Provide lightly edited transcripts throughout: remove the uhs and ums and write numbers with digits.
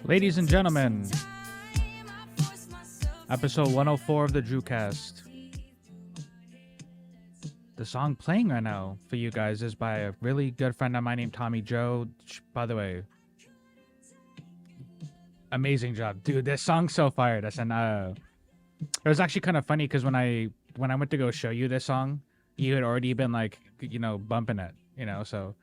Ladies and gentlemen, episode 104 of the DrewCast. The song playing right now for you guys is by a really good friend of mine named Tommy Joe. By the way, amazing job, dude. This song's so fire. It was actually kind of funny because when I went to go show you this song, you had already been like, bumping it, so.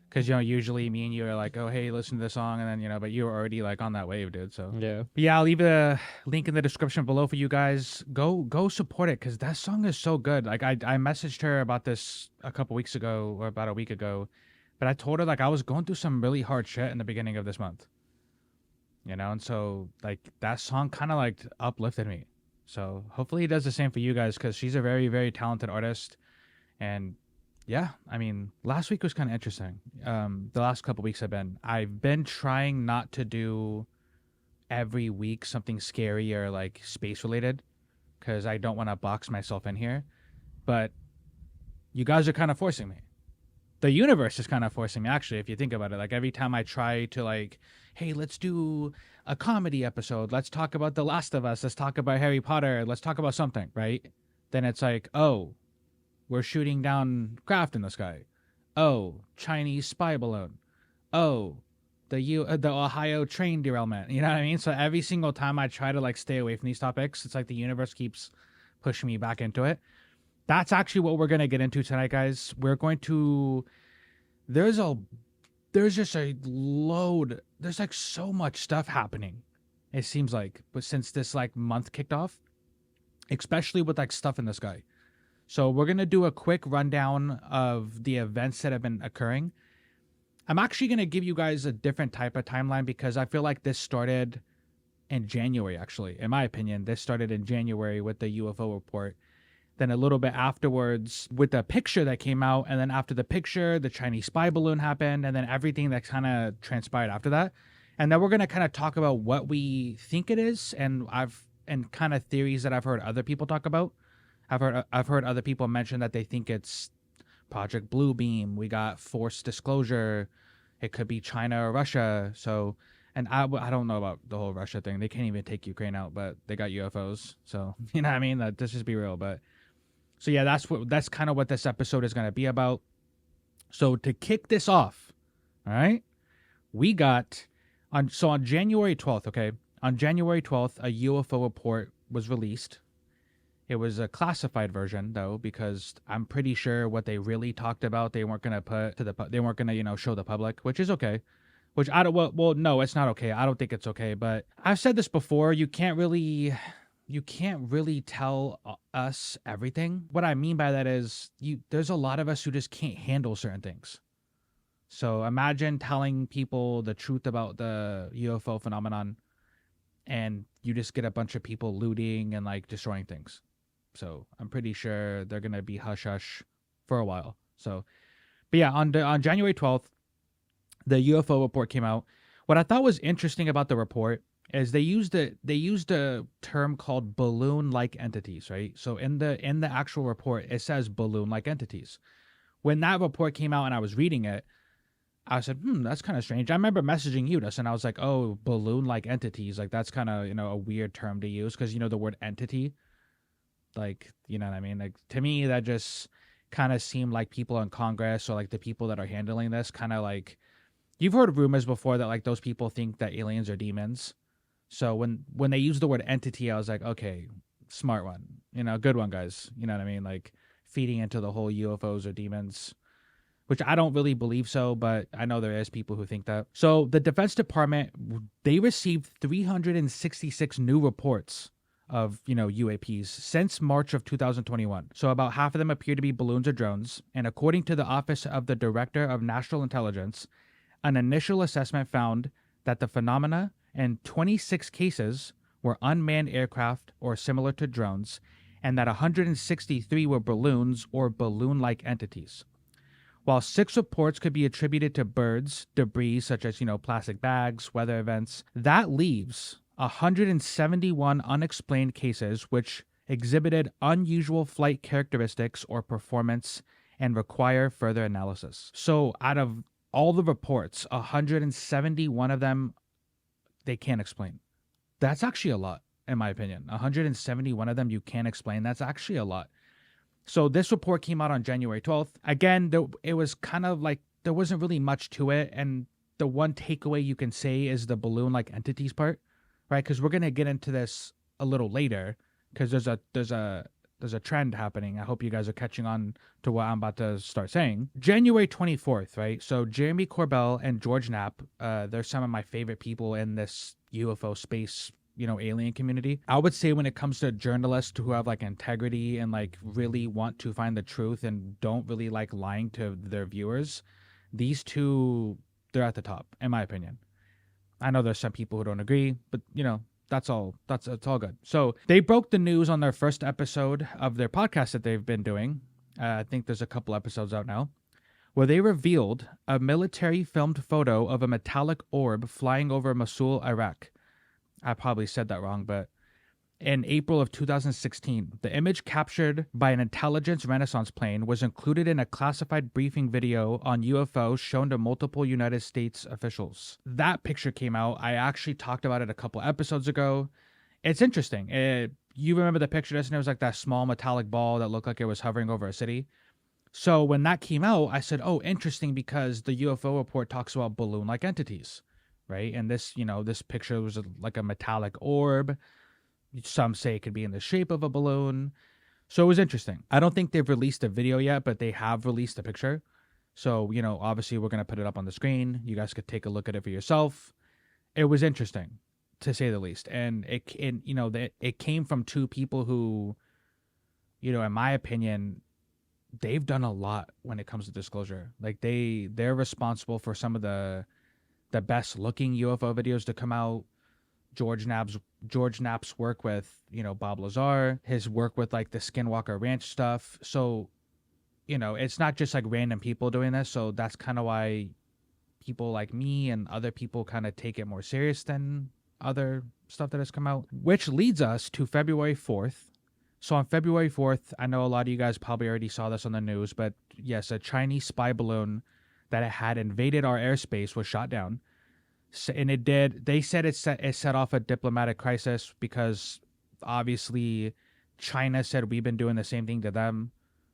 Because, usually me and you are like, oh, hey, listen to this song. And then, but you were already like on that wave, dude. So, yeah. But yeah, I'll leave a link in the description below for you guys. Go support it because that song is so good. Like, I messaged her about this a couple weeks ago or about a week ago. But I told her, like, I was going through some really hard shit in the beginning of this month. And so, like, that song kind of, like, uplifted me. So, hopefully he does the same for you guys because she's a very, very talented artist. And yeah, I mean, last week was kind of interesting. The last couple weeks I've been trying not to do every week something scary or like space related because I don't want to box myself in here. But you guys are kind of forcing me. The universe is kind of forcing me, actually, if you think about it. Like every time I try to like, hey, let's do a comedy episode. Let's talk about The Last of Us. Let's talk about Harry Potter. Let's talk about something, right? Then it's like, oh, we're shooting down craft in the sky. Oh, Chinese spy balloon. Oh, the Ohio train derailment. You know what I mean? So every single time I try to like stay away from these topics, it's like the universe keeps pushing me back into it. That's actually what we're gonna get into tonight, guys. We're going to. There's just a load. There's like so much stuff happening. It seems like, but since this like month kicked off, especially with like stuff in the sky. So we're going to do a quick rundown of the events that have been occurring. I'm actually going to give you guys a different type of timeline because I feel like this started in January, actually. In my opinion, this started in January with the UFO report. Then a little bit afterwards with the picture that came out. And then after the picture, the Chinese spy balloon happened. And then everything that kind of transpired after that. And then we're going to kind of talk about what we think it is and kind of theories that I've heard other people talk about. I've heard other people mention that they think it's Project Bluebeam. We got forced disclosure. It could be China or Russia. So, and I don't know about the whole Russia thing. They can't even take Ukraine out, but they got UFOs. So, you know what I mean? Let's just be real. But so yeah, that's kind of what this episode is going to be about. So to kick this off, all right, we got on January 12th. Okay, on January 12th, a UFO report was released. It was a classified version, though, because I'm pretty sure what they really talked about, they weren't gonna show the public, which is okay. Which I don't. Well, no, it's not okay. I don't think it's okay. But I've said this before. You can't really tell us everything. What I mean by that is, there's a lot of us who just can't handle certain things. So imagine telling people the truth about the UFO phenomenon, and you just get a bunch of people looting and like destroying things. So I'm pretty sure they're going to be hush-hush for a while. So, but yeah, on January 12th, the UFO report came out. What I thought was interesting about the report is they used a term called balloon-like entities, right? So in the actual report, it says balloon-like entities. When that report came out and I was reading it, I said, that's kind of strange. I remember messaging you, and I was like, oh, balloon-like entities. Like, that's kind of, a weird term to use because, the word entity. Like, you know what I mean? Like, to me, that just kind of seemed like people in Congress or like the people that are handling this kind of like, you've heard rumors before that like those people think that aliens are demons. So when they use the word entity, I was like, okay, smart one, good one, guys. You know what I mean? Like feeding into the whole UFOs or demons, which I don't really believe so, but I know there is people who think that. So the Defense Department, they received 366 new reports of, UAPs since March of 2021. So about half of them appear to be balloons or drones. And according to the Office of the Director of National Intelligence, an initial assessment found that the phenomena in 26 cases were unmanned aircraft or similar to drones, and that 163 were balloons or balloon-like entities. While 6 reports could be attributed to birds, debris such as, plastic bags, weather events, that leaves 171 unexplained cases which exhibited unusual flight characteristics or performance and require further analysis. So out of all the reports, 171 of them they can't explain. That's actually a lot, in my opinion. 171 of them you can't explain. That's actually a lot. So this report came out on January 12th. Again, it was kind of like there wasn't really much to it. And the one takeaway you can say is the balloon-like entities part, right? Because we're going to get into this a little later because there's a trend happening. I hope you guys are catching on to what I'm about to start saying. January 24th, right? So Jeremy Corbell and George Knapp, they're some of my favorite people in this UFO space, alien community. I would say when it comes to journalists who have like integrity and like really want to find the truth and don't really like lying to their viewers, these two, they're at the top, in my opinion. I know there's some people who don't agree, but that's all good. So they broke the news on their first episode of their podcast that they've been doing. I think there's a couple episodes out now, where they revealed a military filmed photo of a metallic orb flying over Mosul, Iraq. I probably said that wrong, but in April of 2016, the image captured by an intelligence renaissance plane was included in a classified briefing video on UFOs shown to multiple United States officials. That picture came out. I actually talked about it a couple episodes ago. It's interesting. You remember the picture, and it was like that small metallic ball that looked like it was hovering over a city. So when that came out, I said, oh, interesting, because the UFO report talks about balloon-like entities, right? And this, this picture was like a metallic orb. Some say it could be in the shape of a balloon. So it was interesting. I don't think they've released a video yet, but they have released a picture. So, obviously we're going to put it up on the screen. You guys could take a look at it for yourself. It was interesting, to say the least. And it came from two people who, in my opinion, they've done a lot when it comes to disclosure. Like they're responsible for some of the best looking UFO videos to come out. George Knapp's work with, Bob Lazar, his work with like the Skinwalker Ranch stuff. So, it's not just like random people doing this. So that's kind of why people like me and other people kind of take it more serious than other stuff that has come out, which leads us to February 4th. So on February 4th, I know a lot of you guys probably already saw this on the news, but yes, a Chinese spy balloon that had invaded our airspace was shot down. And it did. They said it set off a diplomatic crisis because obviously China said we've been doing the same thing to them,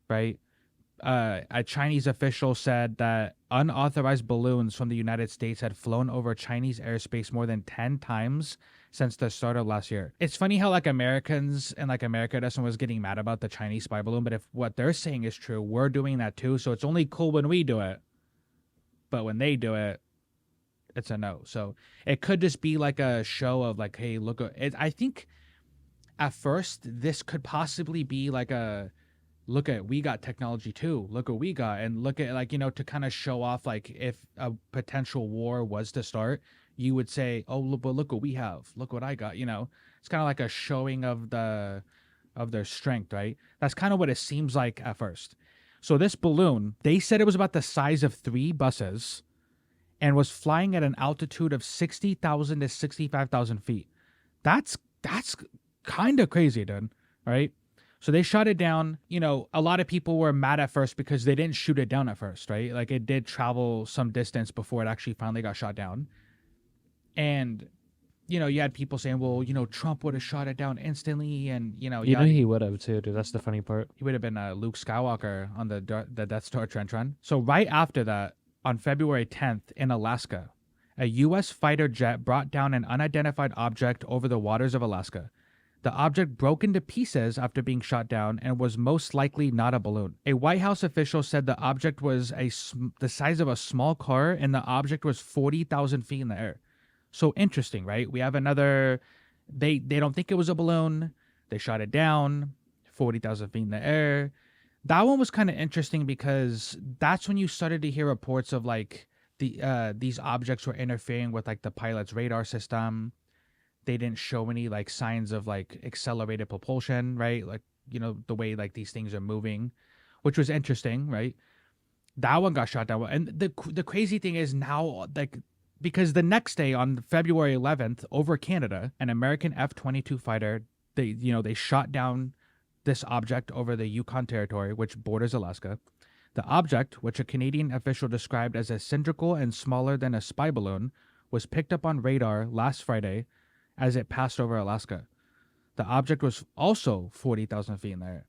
right? A Chinese official said that unauthorized balloons from the United States had flown over Chinese airspace more than 10 times since the start of last year. It's funny how like Americans and like America doesn't was getting mad about the Chinese spy balloon, but if what they're saying is true, we're doing that too. So it's only cool when we do it, but when they do it, it's a no. So it could just be like a show of like, hey, look, I think at first this could possibly be like a look at, we got technology too. Look what we got. And look at like, to kind of show off, like if a potential war was to start, you would say, oh, but look what we have. Look what I got. It's kind of like a showing of their strength, right? That's kind of what it seems like at first. So this balloon, they said it was about the size of 3 buses and was flying at an altitude of 60,000 to 65,000 feet. That's kind of crazy, dude, right? So they shot it down. A lot of people were mad at first because they didn't shoot it down at first, right? Like it did travel some distance before it actually finally got shot down. And, you had people saying, well, Trump would have shot it down instantly. And, he would have too, dude. That's the funny part. He would have been Luke Skywalker on the Death Star trench run. So right after that, on February 10th in Alaska, a U.S. fighter jet brought down an unidentified object over the waters of Alaska. The object broke into pieces after being shot down and was most likely not a balloon. A White House official said the object was the size of a small car and the object was 40,000 feet in the air. So interesting, right? We have another, they don't think it was a balloon. They shot it down, 40,000 feet in the air. That one was kind of interesting because that's when you started to hear reports of like these objects were interfering with like the pilot's radar system. They didn't show any like signs of like accelerated propulsion, right? Like, the way like these things are moving, which was interesting, right? That one got shot down. And the crazy thing is now like because the next day on February 11th over Canada, an American F-22 fighter, they shot down this object over the Yukon Territory, which borders Alaska. The object, which a Canadian official described as a cylindrical and smaller than a spy balloon, was picked up on radar last Friday as it passed over Alaska. The object was also 40,000 feet in the air.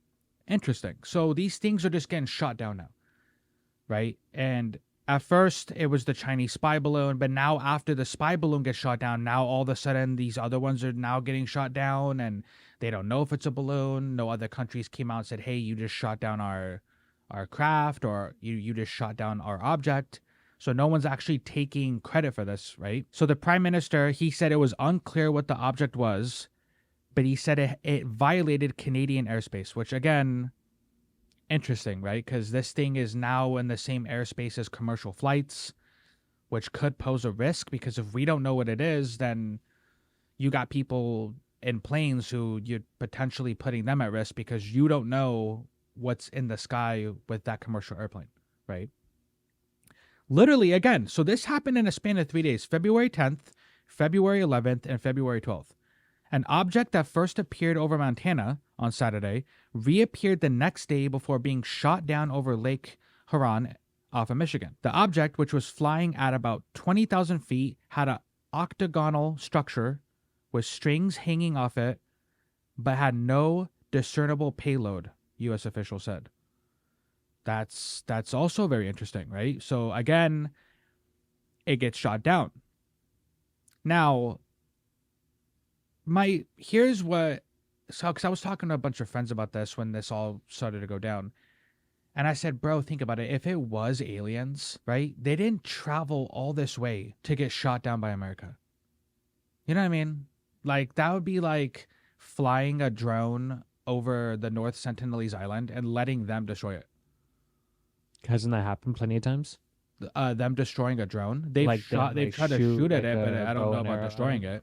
Interesting. So these things are just getting shot down now, right? And at first it was the Chinese spy balloon, but now after the spy balloon gets shot down, now all of a sudden these other ones are now getting shot down, and they don't know if it's a balloon. No other countries came out and said, hey, you just shot down our craft, or you just shot down our object. So no one's actually taking credit for this, right? So the prime minister, he said it was unclear what the object was, but he said it violated Canadian airspace, which again, interesting, right? Because this thing is now in the same airspace as commercial flights, which could pose a risk, because if we don't know what it is, then you got people in planes who you're potentially putting them at risk because you don't know what's in the sky with that commercial airplane, right? Literally, again, so this happened in a span of 3 days, February 10th, February 11th, and February 12th. An object that first appeared over Montana on Saturday reappeared the next day before being shot down over Lake Huron off of Michigan. The object, which was flying at about 20,000 feet, had an octagonal structure with strings hanging off it, but had no discernible payload, U.S. officials said. That's also very interesting, right? So again, it gets shot down. Now, because I was talking to a bunch of friends about this when this all started to go down, and I said, bro, think about it. If it was aliens, right? They didn't travel all this way to get shot down by America. You know what I mean? Like, that would be like flying a drone over the North Sentinelese Island and letting them destroy it. Hasn't that happened plenty of times? Them destroying a drone. They've tried to shoot at it, but I don't know about destroying it.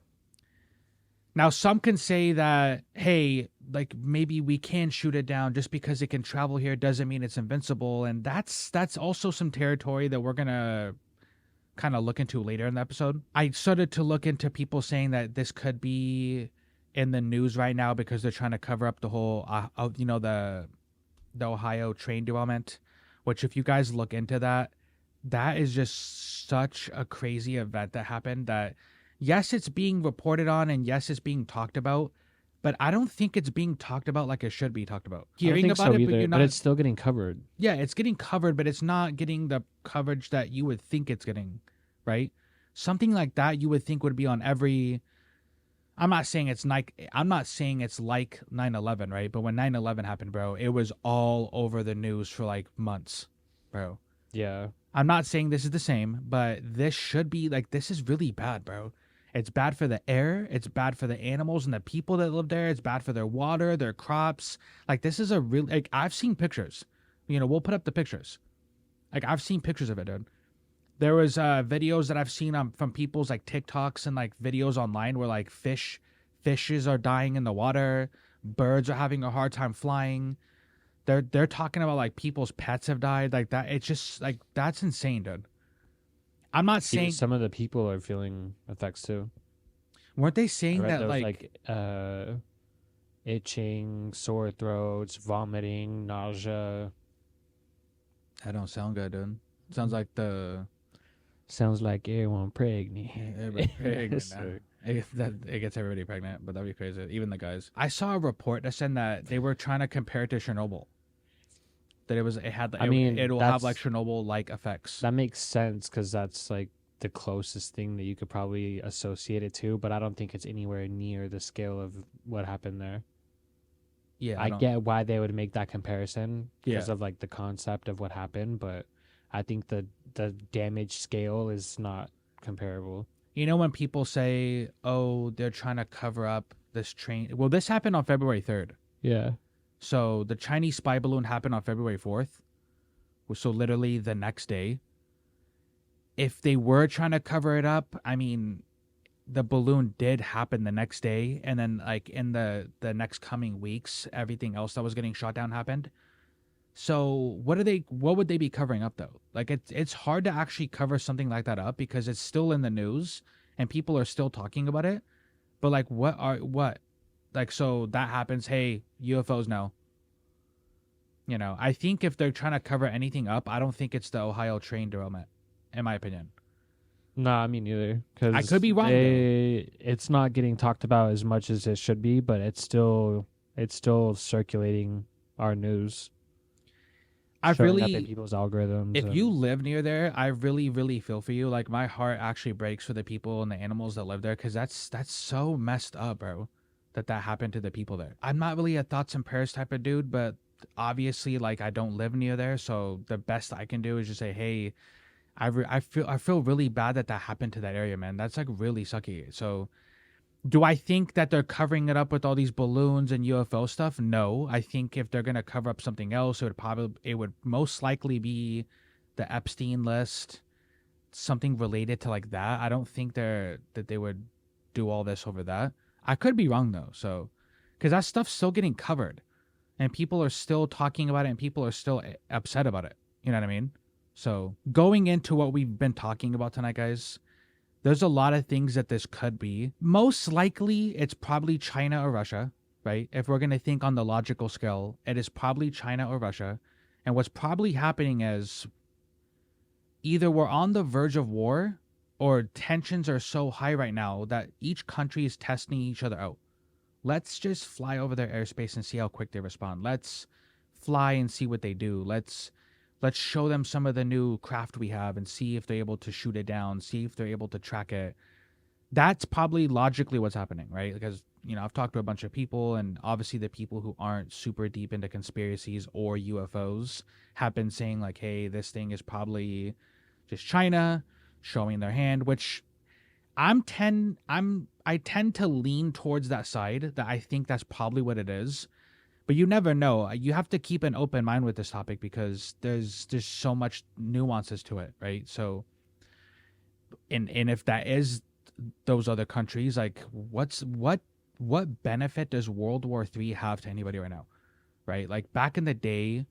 Now, some can say that, hey, like maybe we can shoot it down just because it can travel here doesn't mean it's invincible. And that's also some territory that we're going to kind of look into later in the episode. I started to look into people saying that this could be in the news right now because they're trying to cover up the whole, the Ohio train derailment, which if you guys look into that, that is just such a crazy event that happened that, yes, it's being reported on and yes, it's being talked about, but I don't think it's being talked about like it should be talked about. Hearing about it, either, but it's still getting covered. Yeah, it's getting covered, but it's not getting the coverage that you would think it's getting, right? Something like that you would think would be on every... I'm not saying it's like 9/11, right? But when 9/11 happened, bro, it was all over the news for like months, bro. Yeah. I'm not saying this is the same, but this should be like, this is really bad, bro. It's bad for the air. It's bad for the animals and the people that live there. It's bad for their water, their crops. Like, this is a real, like, I've seen pictures. We'll put up the pictures. Like, I've seen pictures of it, dude. There was videos that I've seen from people's like TikToks and like videos online where like fishes are dying in the water. Birds are having a hard time flying. They're talking about like people's pets have died like that. It's just like, that's insane, dude. I'm not saying... Even some of the people are feeling effects too. Weren't they saying that like itching, sore throats, vomiting, nausea? That don't sound good, dude. Sounds like everyone pregnant. Everybody pregnant. It gets everybody pregnant, but that'd be crazy. Even the guys. I saw a report that said that they were trying to compare it to Chernobyl. That it'll have like Chernobyl-like effects. That makes sense because that's like the closest thing that you could probably associate it to, but I don't think it's anywhere near the scale of what happened there. Yeah, I get why they would make that comparison because of like the concept of what happened, but I think the damage scale is not comparable. When people say, oh, they're trying to cover up this train. Well, this happened on February 3rd. Yeah. So the Chinese spy balloon happened on February 4th. So literally the next day. If they were trying to cover it up, I mean, the balloon did happen the next day. And then like in the next coming weeks, everything else that was getting shot down happened. So what would they be covering up though? Like it's hard to actually cover something like that up because it's still in the news and people are still talking about it. But like what? Like so that happens, hey, UFOs now. You know, I think if they're trying to cover anything up, I don't think it's the Ohio train derailment, in my opinion. Nah, me neither. Because I could be wrong, it's not getting talked about as much as it should be, but it's still circulating our news. Showing up in people's algorithms. If you live near there, I really, really feel for you. Like my heart actually breaks for the people and the animals that live there because that's so messed up, bro. That happened to the people there. I'm not really a thoughts and prayers type of dude, but obviously, like I don't live near there, so the best I can do is just say, hey, I feel really bad that happened to that area, man. That's like really sucky. So do I think that they're covering it up with all these balloons and UFO stuff? No. I think if they're gonna cover up something else, it would most likely be the Epstein list, something related to like that. I don't think that they would do all this over that. I could be wrong though. So, because that stuff's still getting covered, and people are still talking about it, and people are still upset about it. You know what I mean? So going into what we've been talking about tonight, guys. There's a lot of things that this could be. Most likely, it's probably China or Russia, right? If we're going to think on the logical scale, it is probably China or Russia. And what's probably happening is either we're on the verge of war or tensions are so high right now that each country is testing each other out. Let's just fly over their airspace and see how quick they respond. Let's fly and see what they do. Let's show them some of the new craft we have and see if they're able to shoot it down, see if they're able to track it. That's probably logically what's happening, right? Because, you know, I've talked to a bunch of people, and obviously the people who aren't super deep into conspiracies or UFOs have been saying like, hey, this thing is probably just China showing their hand, which I tend to lean towards that side, that I think that's probably what it is. But you never know. You have to keep an open mind with this topic because there's so much nuances to it, right? So, and if that is those other countries, like what benefit does World War III have to anybody right now, right? Like back in the day,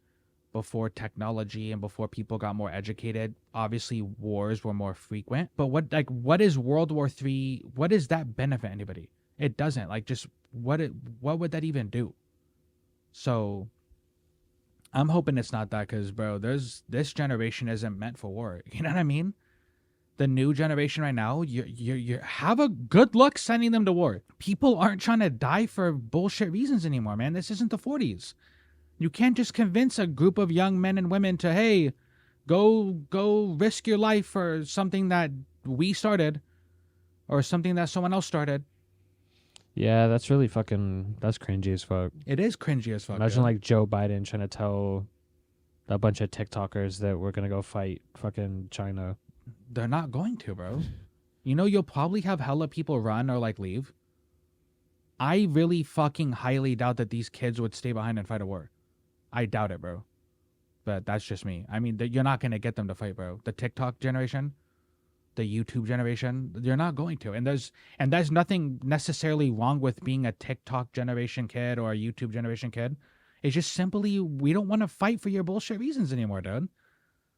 before technology and before people got more educated, obviously wars were more frequent. But what is World War III? What does that benefit anybody? It doesn't. Like just what would that even do? So I'm hoping it's not that because, bro, this generation isn't meant for war. You know what I mean? The new generation right now, you have a good luck sending them to war. People aren't trying to die for bullshit reasons anymore, man. This isn't the 40s. You can't just convince a group of young men and women to, hey, go risk your life for something that we started or something that someone else started. Yeah, that's really that's cringy as fuck. It is cringy as fuck. Imagine like Joe Biden trying to tell a bunch of TikTokers that we're going to go fight fucking China. They're not going to, bro. You know, you'll probably have hella people run or like leave. I really fucking highly doubt that these kids would stay behind and fight a war. I doubt it, bro. But that's just me. I mean, you're not going to get them to fight, bro. The TikTok generation, the YouTube generation, you're not going to. And there's nothing necessarily wrong with being a TikTok generation kid or a YouTube generation kid. It's just simply we don't want to fight for your bullshit reasons anymore, dude.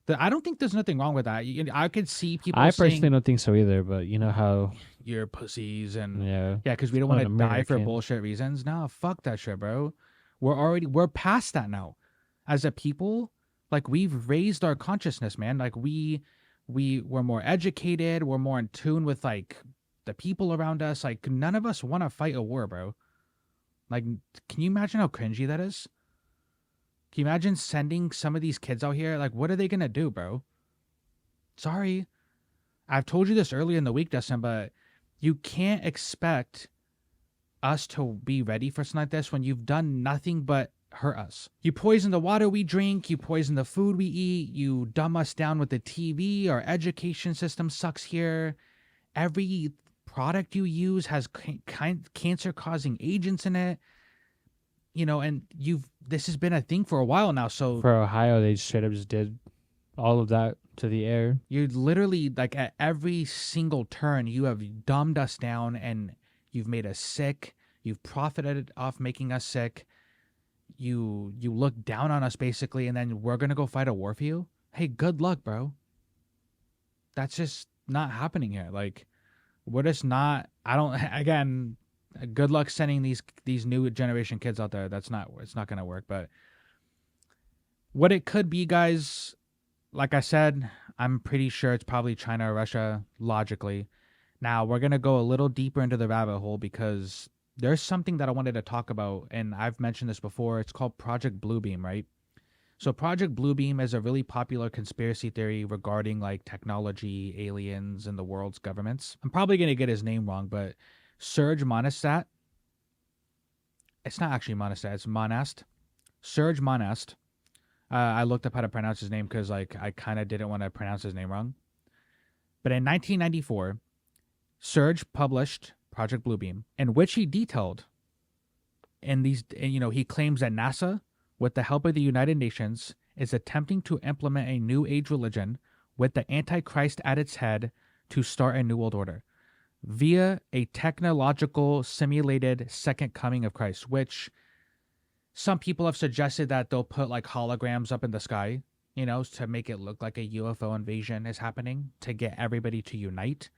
I don't think there's nothing wrong with that. I could see people I saying, personally don't think so either, but you know how you're pussies and yeah, because we don't want to die for bullshit reasons. No, fuck that shit, bro. We're past that now. As a people, like we've raised our consciousness, man. Like we're more educated, we're more in tune with like the people around us. Like none of us want to fight a war, bro. Like, can you imagine how cringy that is? Can you imagine sending some of these kids out here? Like, what are they gonna do, bro? Sorry. I've told you this earlier in the week, Dustin, but you can't expect us to be ready for something like this when you've done nothing but hurt us. You poison the water we drink, you poison the food we eat, you dumb us down with the TV, our education system sucks here. Every product you use has cancer-causing agents in it. You know, and this has been a thing for a while now. So for Ohio, they straight up just did all of that to the air. You're literally like at every single turn, you have dumbed us down and you've made us sick. You've profited off making us sick. you look down on us basically, and then we're gonna go fight a war for you. Hey, good luck, bro. That's just not happening here. Like, we're just not. I don't. Again, good luck sending these new generation kids out there. It's not gonna work. But what it could be, guys, like I said, I'm pretty sure it's probably China or Russia, logically. Now, we're going to go a little deeper into the rabbit hole because there's something that I wanted to talk about, and I've mentioned this before. It's called Project Bluebeam, right? So Project Bluebeam is a really popular conspiracy theory regarding like technology, aliens, and the world's governments. I'm probably going to get his name wrong, but Serge Monastat. It's not actually Monastat, it's Monast. Serge Monast. I looked up how to pronounce his name because like I kind of didn't want to pronounce his name wrong. But in 1994, Serge published Project Bluebeam, in which he detailed he claims that NASA, with the help of the United Nations, is attempting to implement a new age religion with the Antichrist at its head to start a new world order via a technological simulated second coming of Christ, which some people have suggested that they'll put like holograms up in the sky, to make it look like a UFO invasion is happening to get everybody to unite,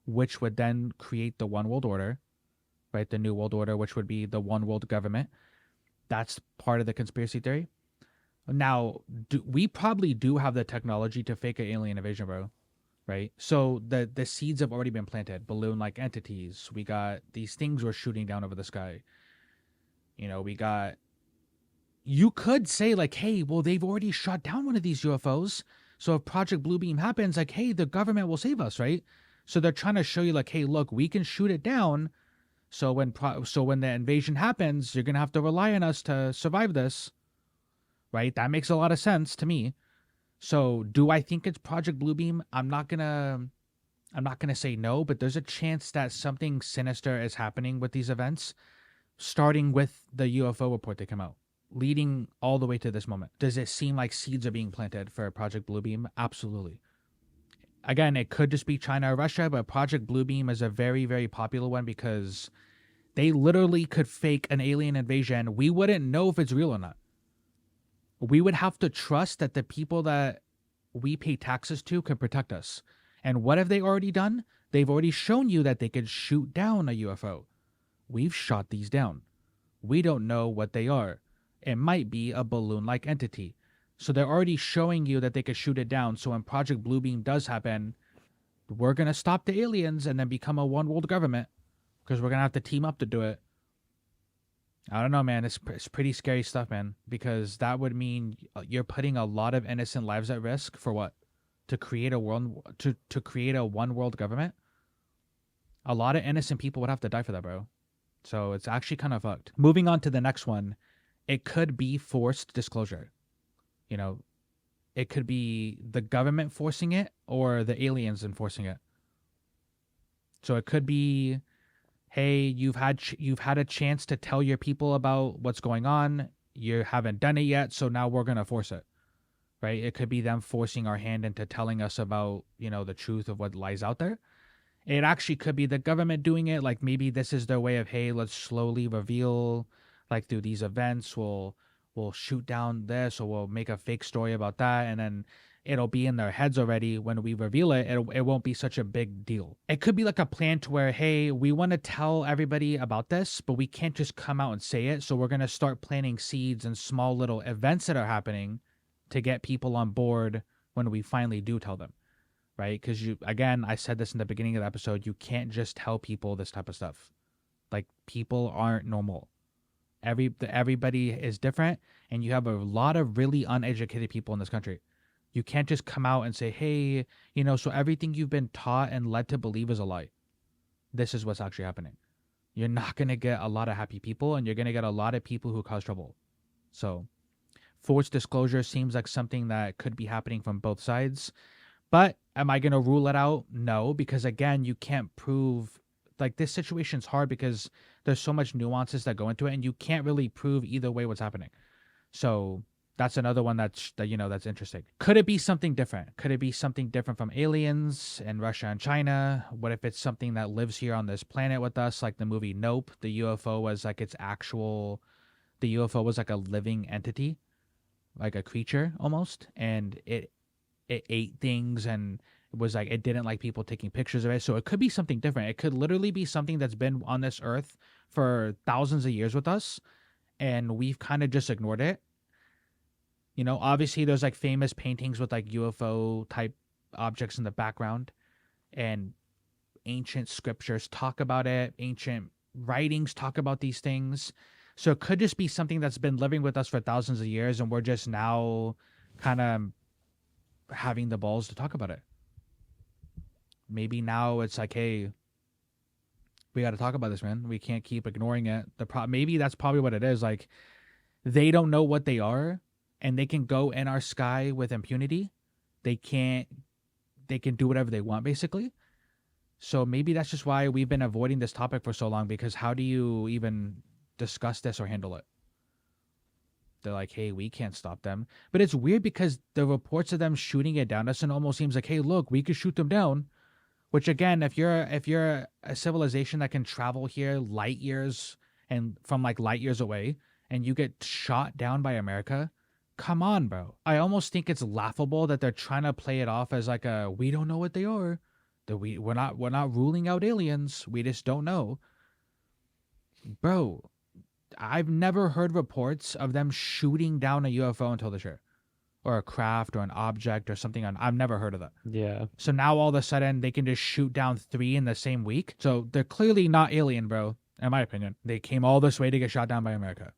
which would then create the one world order, right? The new world order, which would be the one world government. That's part of the conspiracy theory. Now, we probably do have the technology to fake an alien invasion, bro, right? So the seeds have already been planted. Balloon-like entities. We got these things we're shooting down over the sky. We got... You could say, like, hey, well, they've already shot down one of these UFOs. So if Project Bluebeam happens, like, hey, the government will save us, right? So they're trying to show you, like, hey, look, we can shoot it down. So when the invasion happens, you're going to have to rely on us to survive this, right? That makes a lot of sense to me. So do I think it's Project Bluebeam? I'm not going to say no, but there's a chance that something sinister is happening with these events, starting with the UFO report that came out, leading all the way to this moment. Does it seem like seeds are being planted for Project Bluebeam? Absolutely. Again, it could just be China or Russia, but Project Bluebeam is a very, very popular one because they literally could fake an alien invasion. We wouldn't know if it's real or not. We would have to trust that the people that we pay taxes to could protect us. And what have they already done? They've already shown you that they could shoot down a UFO. We've shot these down. We don't know what they are. It might be a balloon-like entity. So they're already showing you that they could shoot it down. So when Project Bluebeam does happen, we're going to stop the aliens and then become a one-world government because we're going to have to team up to do it. I don't know, man. It's pretty scary stuff, man, because that would mean you're putting a lot of innocent lives at risk for what? To create a one-world government? A lot of innocent people would have to die for that, bro. So it's actually kind of fucked. Moving on to the next one. It could be forced disclosure. It could be the government forcing it or the aliens enforcing it. So it could be, hey, you've had a chance to tell your people about what's going on. You haven't done it yet, so now we're going to force it. Right? It could be them forcing our hand into telling us about, the truth of what lies out there. It actually could be the government doing it. Like maybe this is their way of, hey, let's slowly reveal, like through these events, we'll shoot down this, or we'll make a fake story about that, and then it'll be in their heads already. When we reveal it, it won't be such a big deal. It could be like a plan to where, hey, we want to tell everybody about this, but we can't just come out and say it, so we're going to start planting seeds and small little events that are happening to get people on board when we finally do tell them, right? Because again, I said this in the beginning of the episode, you can't just tell people this type of stuff. Like, people aren't normal. Everybody is different, and you have a lot of really uneducated people in this country. You can't just come out and say, hey, so everything you've been taught and led to believe is a lie. This is what's actually happening. You're not going to get a lot of happy people, and you're going to get a lot of people who cause trouble. So forced disclosure seems like something that could be happening from both sides. But am I going to rule it out? No, because again, you can't prove... Like, this situation's hard because there's so much nuances that go into it, and you can't really prove either way what's happening. So that's another one that's interesting. Could it be something different? Could it be something different from aliens in Russia and China? What if it's something that lives here on this planet with us, like the movie Nope? The UFO was like its actual the UFO was like a living entity, like a creature almost, and it ate things, and it was like it didn't like people taking pictures of it. So it could be something different. It could literally be something that's been on this earth for thousands of years with us, and we've kind of just ignored it. You know, obviously there's like famous paintings with like UFO type objects in the background, and ancient scriptures talk about it, ancient writings talk about these things. So it could just be something that's been living with us for thousands of years, and we're just now kind of having the balls to talk about it. Maybe now it's like, hey, we got to talk about this, man. We can't keep ignoring it. Maybe that's probably what it is. Like, they don't know what they are, and they can go in our sky with impunity. They can do whatever they want, basically. So maybe that's just why we've been avoiding this topic for so long, because how do you even discuss this or handle it? They're like, hey, we can't stop them. But it's weird because the reports of them shooting it down us, and almost seems like, hey, look, we could shoot them down. Which again, if you're a civilization that can travel here light years and from like light years away, and you get shot down by America, come on, bro. I almost think it's laughable that they're trying to play it off as like a, we don't know what they are. That we're not ruling out aliens. We just don't know. Bro, I've never heard reports of them shooting down a UFO until this year. Or a craft or an object or something. I've never heard of that. Yeah. So now all of a sudden they can just shoot down 3 in the same week. So they're clearly not alien, bro, in my opinion. They came all this way to get shot down by America.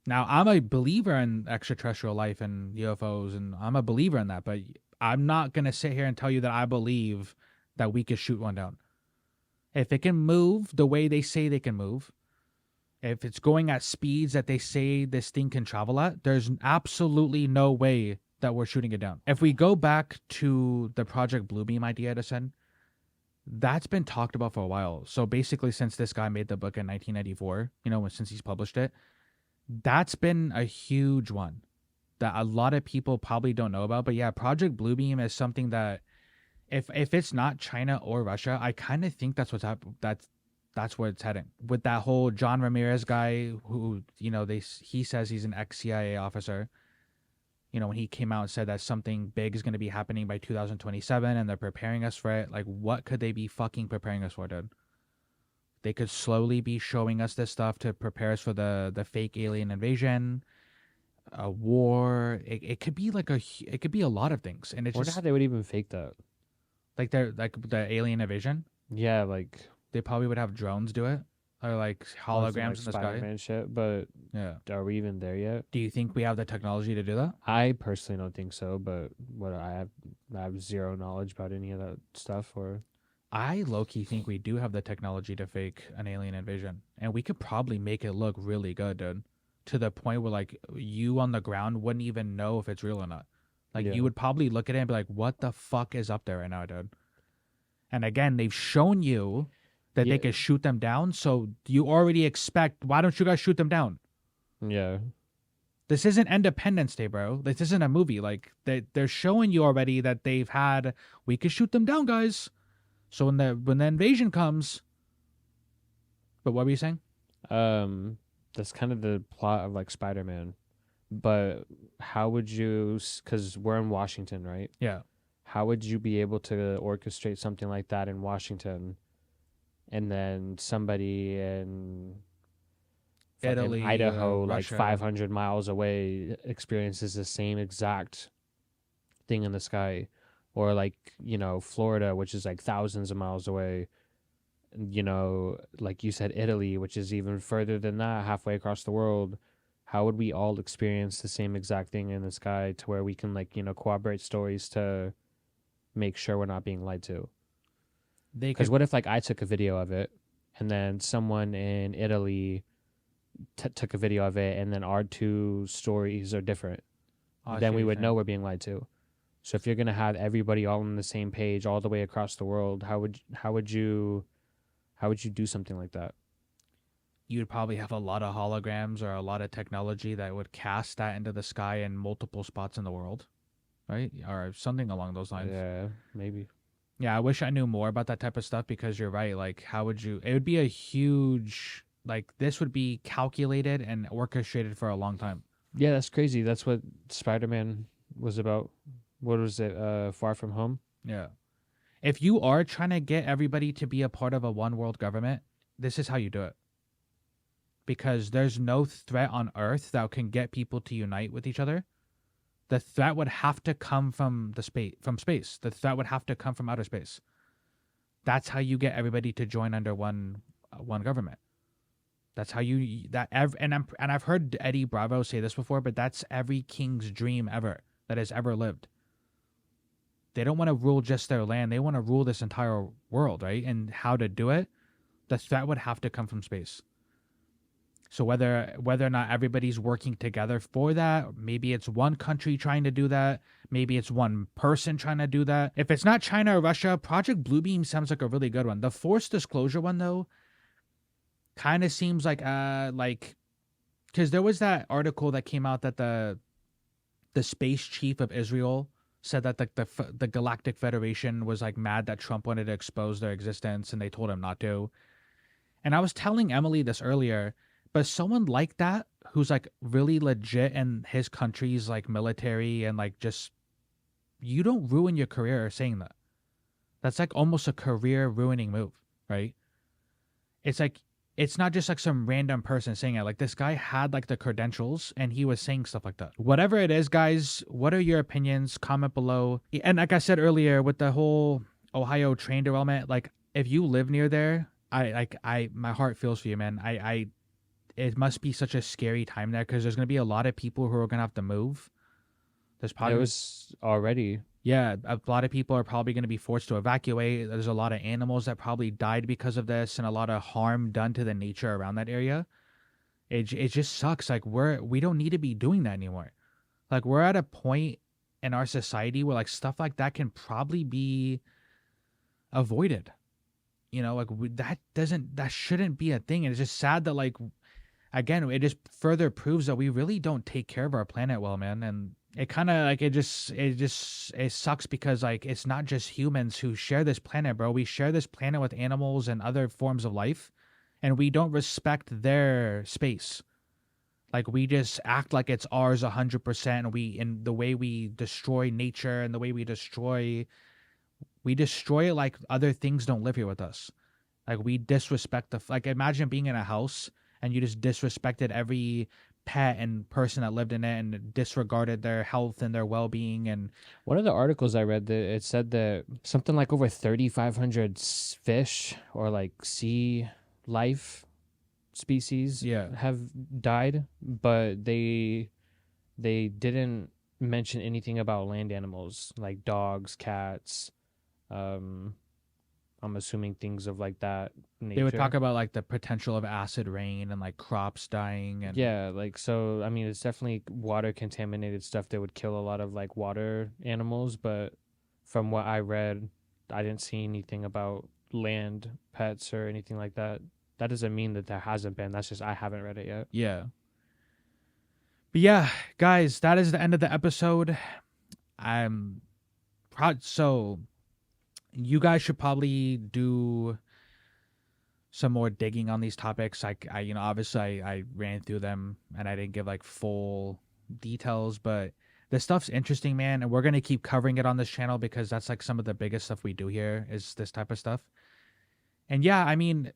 Now, I'm a believer in extraterrestrial life and UFOs, and I'm a believer in that, but I'm not going to sit here and tell you that I believe that we could shoot one down. If it can move the way they say they can move, if it's going at speeds that they say this thing can travel at, there's absolutely no way that we're shooting it down. If we go back to the Project Bluebeam idea to send, that's been talked about for a while. So basically, since this guy made the book in 1994, you know, since he's published it, that's been a huge one that a lot of people probably don't know about. But yeah, Project Bluebeam is something that if it's not China or Russia, I kind of think that's what's happening. That's where it's heading with that whole John Ramirez guy who, you know, he says he's an ex-CIA officer. You know, when he came out and said that something big is going to be happening by 2027 and they're preparing us for it. Like, what could they be fucking preparing us for, dude? They could slowly be showing us this stuff to prepare us for the fake alien invasion, a war. It could be like it could be a lot of things. And it's I wonder how they would even fake that. Like they're like the alien invasion. Yeah, like they probably would have drones do it, or like holograms like in the Spider-Man sky. shit. But yeah, are we even there yet? Do you think we have the technology to do that? I personally don't think so. But what I have zero knowledge about any of that stuff. Or I low-key think we do have the technology to fake an alien invasion, and we could probably make it look really good, dude. To the point where like you on the ground wouldn't even know if it's real or not. Like you would probably look at it and be like, "What the fuck is up there right now, dude?" And again, they've shown you that they could shoot them down, so you already expect, why don't you guys shoot them down? Yeah. This isn't Independence Day, bro. This isn't a movie. Like they're showing you already that they've had, we could shoot them down, guys. So when the invasion comes, but what were you saying? That's kind of the plot of like Spider-Man. But how would you, because we're in Washington, right? Yeah. How would you be able to orchestrate something like that in Washington, and then somebody in Italy, Idaho, like Russia, 500 miles away, experiences the same exact thing in the sky? Or like, you know, Florida, which is like thousands of miles away, you know, like you said, Italy, which is even further than that, halfway across the world. How would we all experience the same exact thing in the sky to where we can, like, you know, corroborate stories to make sure we're not being lied to? Because what if, like, I took a video of it and then someone in Italy took a video of it, and then our two stories are different? Then we would know we're being lied to. So if you're going to have everybody all on the same page all the way across the world, how would you do something like that? You'd probably have a lot of holograms or a lot of technology that would cast that into the sky in multiple spots in the world, right? Or something along those lines. Yeah, maybe. Yeah, I wish I knew more about that type of stuff, because you're right. Like, how would you? It would be a huge Like this would be calculated and orchestrated for a long time. Yeah, that's crazy. That's what Spider-Man was about. What was it? Far From Home? Yeah. If you are trying to get everybody to be a part of a one world government, this is how you do it. Because there's no threat on Earth that can get people to unite with each other. The threat would have to come from space. The threat would have to come from outer space. That's how you get everybody to join under one government. That's how and I've heard Eddie Bravo say this before, but that's every king's dream ever that has ever lived. They don't want to rule just their land. They want to rule this entire world, right? And how to do it, the threat would have to come from space. So whether or not everybody's working together for that, maybe it's one country trying to do that, maybe it's one person trying to do that. If it's not China or Russia, Project Bluebeam sounds like a really good one. The forced disclosure one though, kind of seems like because there was that article that came out that the space chief of Israel said that the Galactic Federation was like mad that Trump wanted to expose their existence and they told him not to. And I was telling Emily this earlier. But someone like that, who's like really legit in his country's like military and like just, you don't ruin your career saying that. That's like almost a career ruining move, right? It's like, it's not just like some random person saying it. Like this guy had like the credentials and he was saying stuff like that. Whatever it is, guys, what are your opinions? Comment below. And like I said earlier, with the whole Ohio train derailment, like if you live near there, my heart feels for you, man. It must be such a scary time there because there's going to be a lot of people who are going to have to move. There's probably It was already. Yeah, a lot of people are probably going to be forced to evacuate. There's a lot of animals that probably died because of this and a lot of harm done to the nature around that area. It just sucks. Like we don't need to be doing that anymore. Like we're at a point in our society where like stuff like that can probably be avoided. You know, like that shouldn't be a thing. And it's just sad that like, again, it just further proves that we really don't take care of our planet well, man. And it kind of like it sucks because like it's not just humans who share this planet, bro. We share this planet with animals and other forms of life, and we don't respect their space. Like we just act like it's ours 100%. And in the way we destroy nature and the way we destroy it like other things don't live here with us. Like we disrespect like imagine being in a house and you just disrespected every pet and person that lived in it and disregarded their health and their well-being. And one of the articles I read, that it said that something like over 3,500 fish or like sea life species have died, but they didn't mention anything about land animals like dogs, cats. I'm assuming things of like that nature. They would talk about like the potential of acid rain and like crops dying and yeah, like so I mean it's definitely water contaminated stuff that would kill a lot of like water animals, but from what I read, I didn't see anything about land pets or anything like that. That doesn't mean that there hasn't been. That's just I haven't read it yet. Yeah. But yeah, guys, that is the end of the episode. I'm proud. So you guys should probably do some more digging on these topics. I obviously I ran through them and I didn't give like full details, but this stuff's interesting, man. And we're going to keep covering it on this channel because that's like some of the biggest stuff we do here is this type of stuff. And yeah, I mean,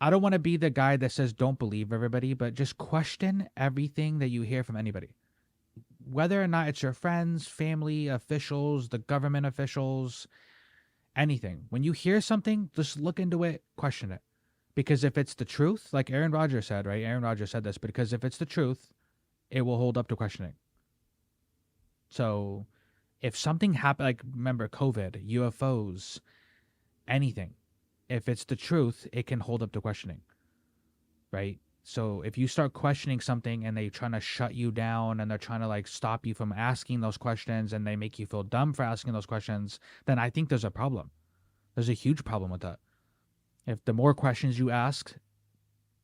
I don't want to be the guy that says don't believe everybody, but just question everything that you hear from anybody. Whether or not it's your friends, family, officials, the government officials, anything. When you hear something, just look into it, question it. Because if it's the truth, like Aaron Rodgers said, right? Aaron Rodgers said this, because if it's the truth, it will hold up to questioning. So if something happened, like remember COVID, UFOs, anything, if it's the truth, it can hold up to questioning, right? So if you start questioning something and they're trying to shut you down and they're trying to like stop you from asking those questions and they make you feel dumb for asking those questions, then I think there's a problem. There's a huge problem with that. If the more questions you ask,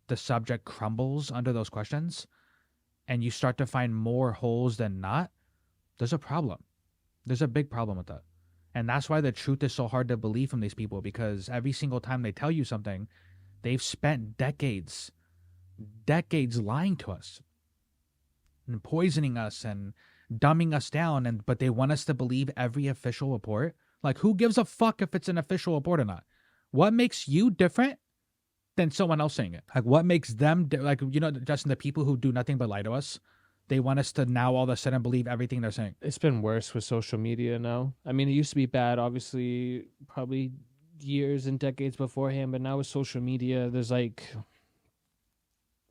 the subject crumbles under those questions and you start to find more holes than not, there's a problem. There's a big problem with that. And that's why the truth is so hard to believe from these people, because every single time they tell you something, They've spent decades lying to us and poisoning us and dumbing us down, but they want us to believe every official report. Like, who gives a fuck if it's an official report or not? What makes you different than someone else saying it? Like, what makes them like, Justin, the people who do nothing but lie to us, they want us to now all of a sudden believe everything they're saying. It's been worse with social media now. I mean, it used to be bad, obviously, probably years and decades beforehand, but now with social media, there's like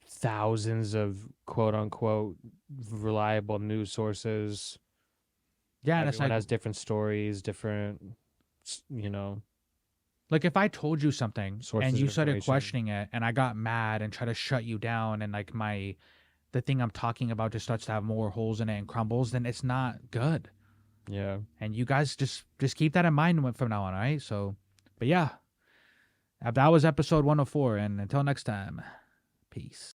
thousands of quote unquote reliable news sources. Yeah, and everyone has different stories, different, like, if I told you something sources and you of started information. questioning it and I got mad and tried to shut you down, and like the thing I'm talking about just starts to have more holes in it and crumbles, then it's not good. Yeah. And you guys just keep that in mind from now on, all right? So, but yeah, that was episode 104, and until next time, peace.